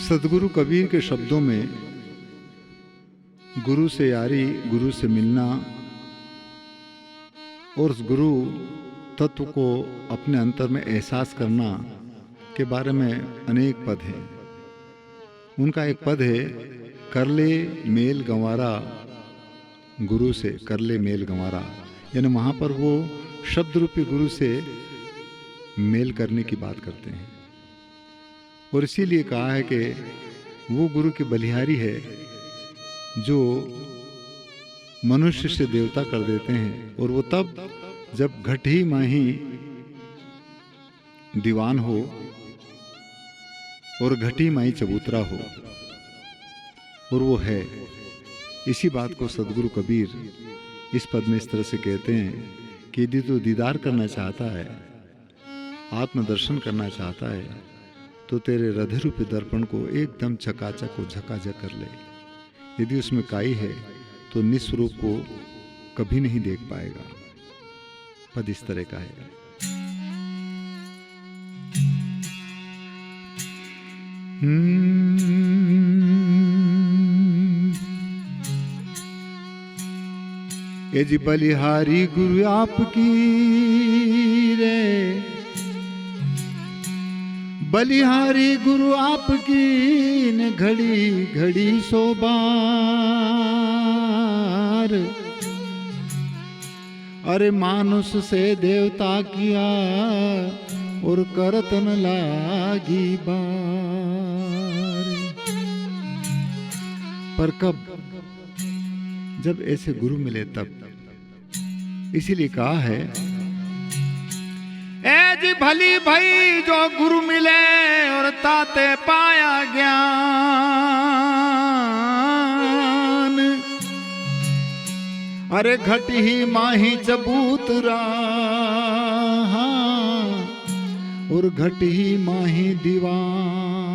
सदगुरु कबीर के शब्दों में गुरु से यारी, गुरु से मिलना और उस गुरु तत्व को अपने अंतर में एहसास करना के बारे में अनेक पद हैं। उनका एक पद है, कर ले मेल गंवारा गुरु से, कर ले मेल गंवारा। यानी वहाँ पर वो शब्द रूपी गुरु से मेल करने की बात करते हैं और इसीलिए कहा है कि वो गुरु की बलिहारी है जो मनुष्य से देवता कर देते हैं। और वो तब जब घटी माही दीवान हो और घटी माही चबूतरा हो, और वो है। इसी बात को सदगुरु कबीर इस पद में इस तरह से कहते हैं कि यदि तू दीदार करना चाहता है, आत्मदर्शन करना चाहता है, तो तेरे हृदय रूपी दर्पण को एकदम चकाचक और झकाझक कर ले। यदि उसमें काई है तो निस्वरूप को कभी नहीं देख पाएगा। पद इस तरह का है। ये जी बलिहारी गुरु आपकी रे, बलिहारी गुरु आपकी ने घड़ी घड़ी सोबार। अरे मानुष से देवता किया और करतन लागी बार। पर कब? जब ऐसे गुरु मिले तब। इसीलिए कहा है, ए जी भली भाई जो गुरु मिले और ताते पाया ज्ञान। अरे घट ही माही चबूतरा और घट ही माही दीवान।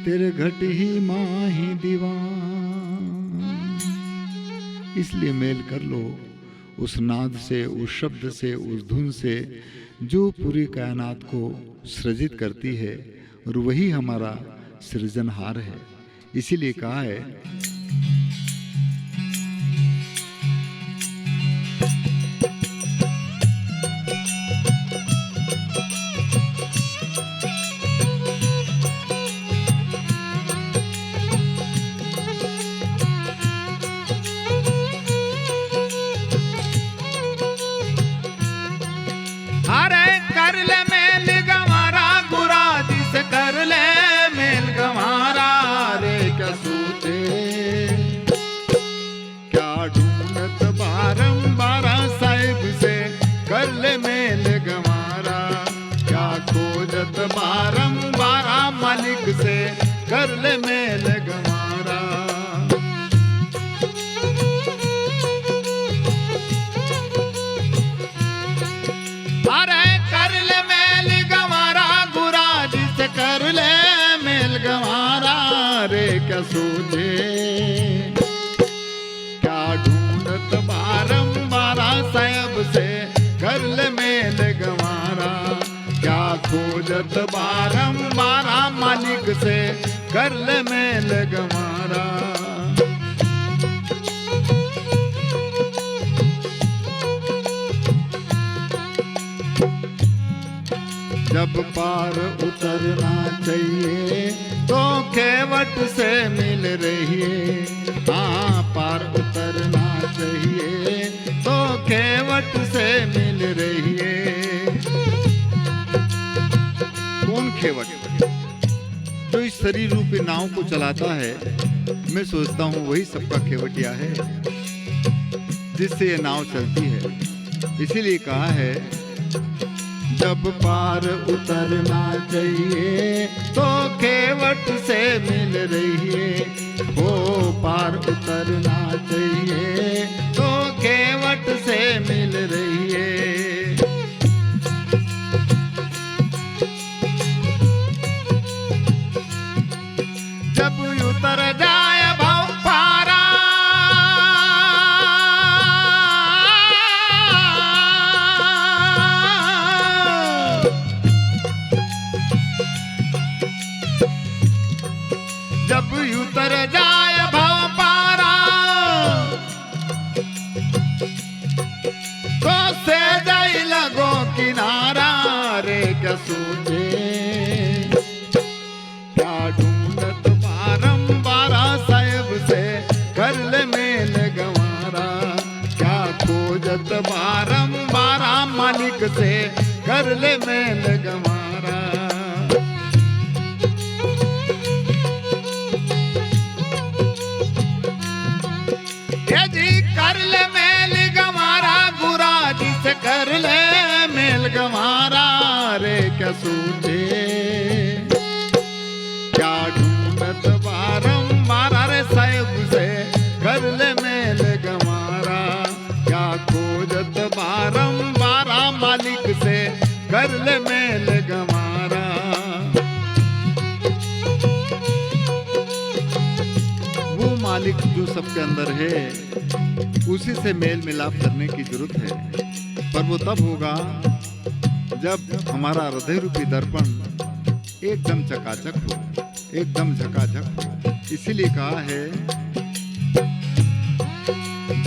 तेरे घट ही माही दीवान। इसलिए मेल कर लो उस नाद से, उस शब्द से, उस धुन से जो पूरी कायनात को सृजित करती है, और वही हमारा सृजनहार है। इसीलिए कहा है, बारंबारा मालिक से कर ले मेल गंवारा। अरे कर ले मेल गंवारा गुरा जी से कर ले मेल गंवारा। रे क्या सूझे क्या ढूंढत बारंबारा साहब से कर ले मेल गंवारा। क्या खोजत बारंबारा मालिक से कर ले मेल गंवारा। जब पार उतरना चाहिए तो केवट से मिल रही है। हाँ, पार उतरना चाहिए तो केवट से मिल रही है। कौन खेवट? जो इस शरीर रूपी नाव को चलाता है, मैं सोचता हूँ वही सबका खेवटिया है जिससे ये नाव चलती है। इसीलिए कहा है, जब पार उतरना चाहिए तो खेवट से मिल रही है। हो पार उतरना चाहिए तो खेवट से मिल रही है। जब उतर जाए भाव पारा जब उतर जाए भव पारा तो से जाई लगो किनारा रे क्या सोचे क्या ढूंढत बारंबार साहेब से कर ले मेल गंवारा क्या खोजत बारंबार मालिक से कर ले मेल गंवारा कर ले मेल गंवारा गुरा जी से कर ले मेल गंवारा रे क्या सूझे क्या ढूंढत बारंबार रे साहेब से कर ले मेल गंवारा क्या खोजत बारंबार मालिक से कर ले मेल गंवारा वो मालिक जो सबके अंदर है उसी से मेल मिलाप करने की जरूरत है। पर वो तब होगा जब हमारा हृदय रूपी दर्पण एकदम चकाचक हो, एकदम झकाझक हो। इसीलिए कहा है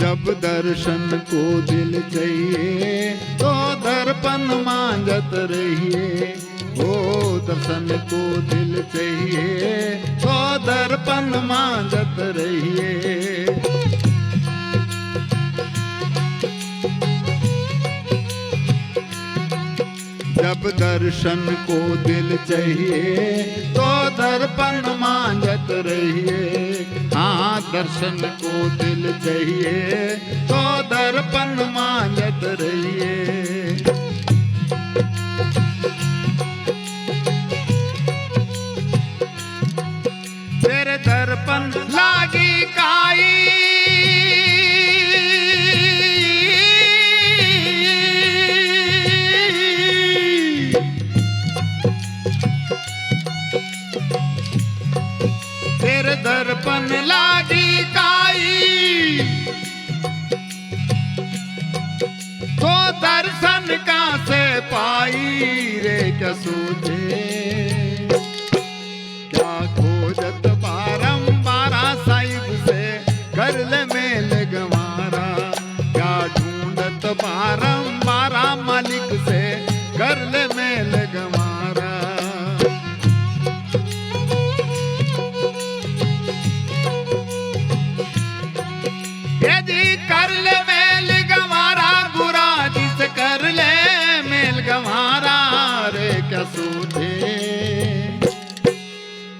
जब दर्शन को दिल चाहिए तो दर्पण मांझत रहिए ओ दर्शन को दिल चाहिए तो दर्पण मांझत रहिए जब दर्शन को दिल चाहिए तो दर्पण मांझत रहिए हाँ दर्शन को दिल चाहिए तो दर्पण मांझत रहिए तेरे दर्पण लागी काई दर्पण लागी काई तो दर्शन का से पाई रे क्या सोचे क्या खोजत बारंबार साहिब से कर ले मेल गंवारा क्या ढूंढत बारंबार मालिक से कर ले मेल गंवारा कर ले मेल गंवारा गुरा जी से कर ले मेल गंवारा रे क्या सोचे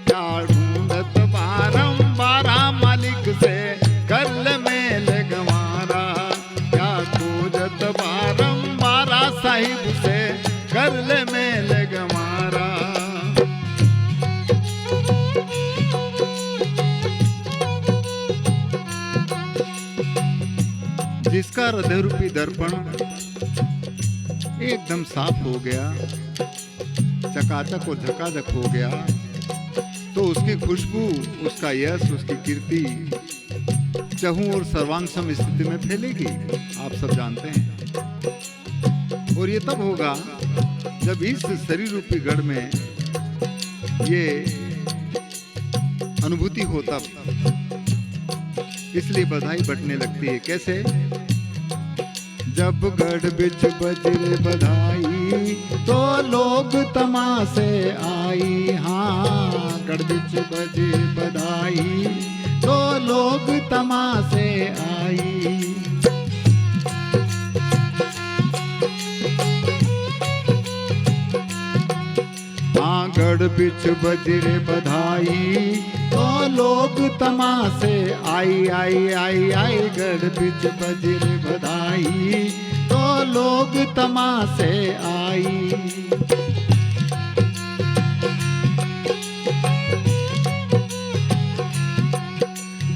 क्या ढूंढत बारंबार मालिक से कर ले मेल गंवारा क्या खोजत बारंबार साहिब से कर ले मेल गंवारा जिसका हृदय रूपी दर्पण एकदम साफ हो गया चकाचक और झकाझक हो गया तो उसकी खुशबू उसका यश उसकी कीर्ति चहु और सर्वांगसम स्थिति में फैलेगी आप सब जानते हैं और ये तब होगा जब इस शरीर रूपी गढ़ में ये अनुभूति हो तब इसलिए बधाई बटने लगती है कैसे जब गढ़ बिच बजरे बधाई तो लोग तमाशे आई हाँ गढ़ बिच बजरे बधाई तो लोग तमाशे आई हाँ गढ़ बिच बजरे बधाई तो लोग तमाशे आई आई आई आई गढ़ बिच बजरे बधाई तो लोग तमाशे आई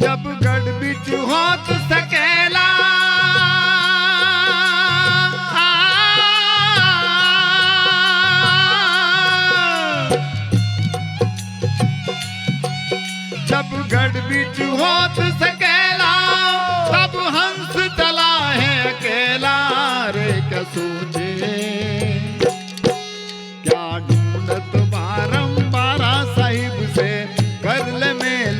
जब गढ़ बिच होत सकेला जब गढ़ बिच होत सकेला तब हंस चला है अकेला रे क्या सोचे क्या ढूंढत बारंबार साहिब से कर ले मेल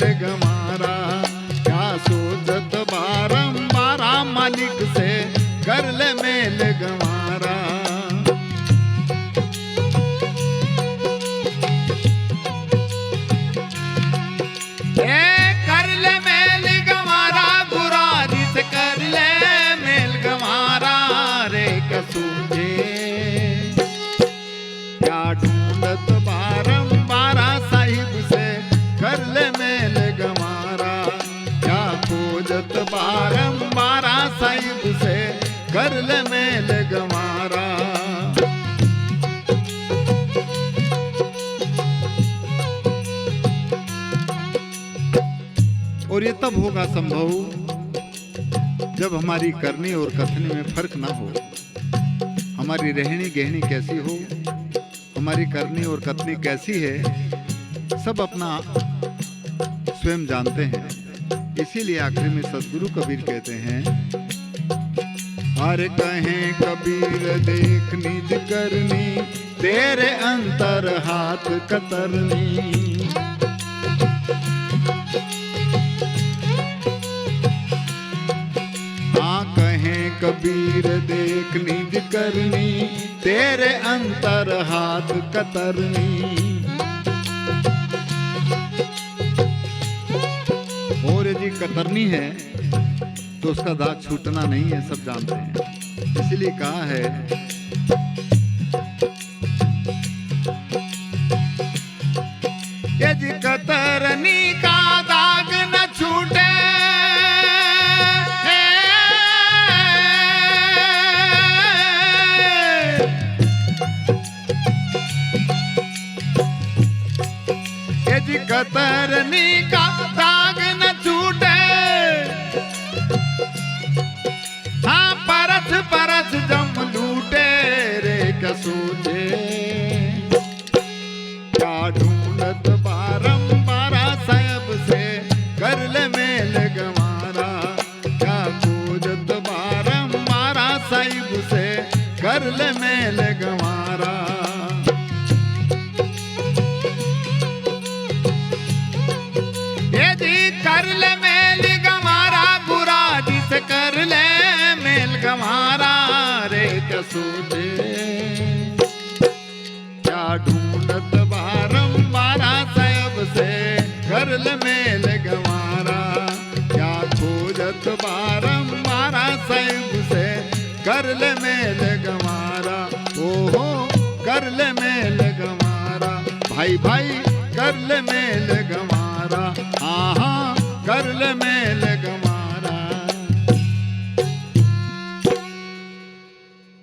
कर ले मेल गंवारा गुरा जिसे कर ले मेल गंवारा रे कसूजे क्या ढूंढत बारंबारा साहिब से कर ले मेल गंवारा क्या खोजत बारंबारा साहिब से कर ले मेल गंवारा। और ये तब होगा संभव जब हमारी करनी और कथनी में फर्क ना हो, हमारी रहनी गहनी कैसी हो, हमारी करनी और कथनी कैसी है, सब अपना स्वयं जानते हैं। इसीलिए आखिर में सदगुरु कबीर कहते हैं, हर कहें कबीर देख निज करनी तेरे अंतर हाथ कतरनी। कबीर देख निज करनी तेरे अंतर हाथ कतरनी। और यदि कतरनी है तो उसका दाग छूटना नहीं है, सब जानते हैं। इसलिए कहा है यदि कतरनी का दाग न छूटे कतरनी का दाग न छूटे, हाँ परस परस जम लूटे रे कसूजे क्या ढूंढत बारंबारा साहब से कर ले मेल गंवारा क्या खोजत बारंबारा साहिब से कर ले मेल गंवारा। कर ले मेल गंवारा गुरा जिसे कर ले मेल गंवारा रे कसूजे क्या ढूंढत बारंबारा साहब से कर ले मेल गंवारा क्या खोजत बारंबारा साहब से कर ले मेल गंवारा। ओहो कर ले मेल गंवारा भाई भाई कर ले मेल गंवारा। हाँ हाँ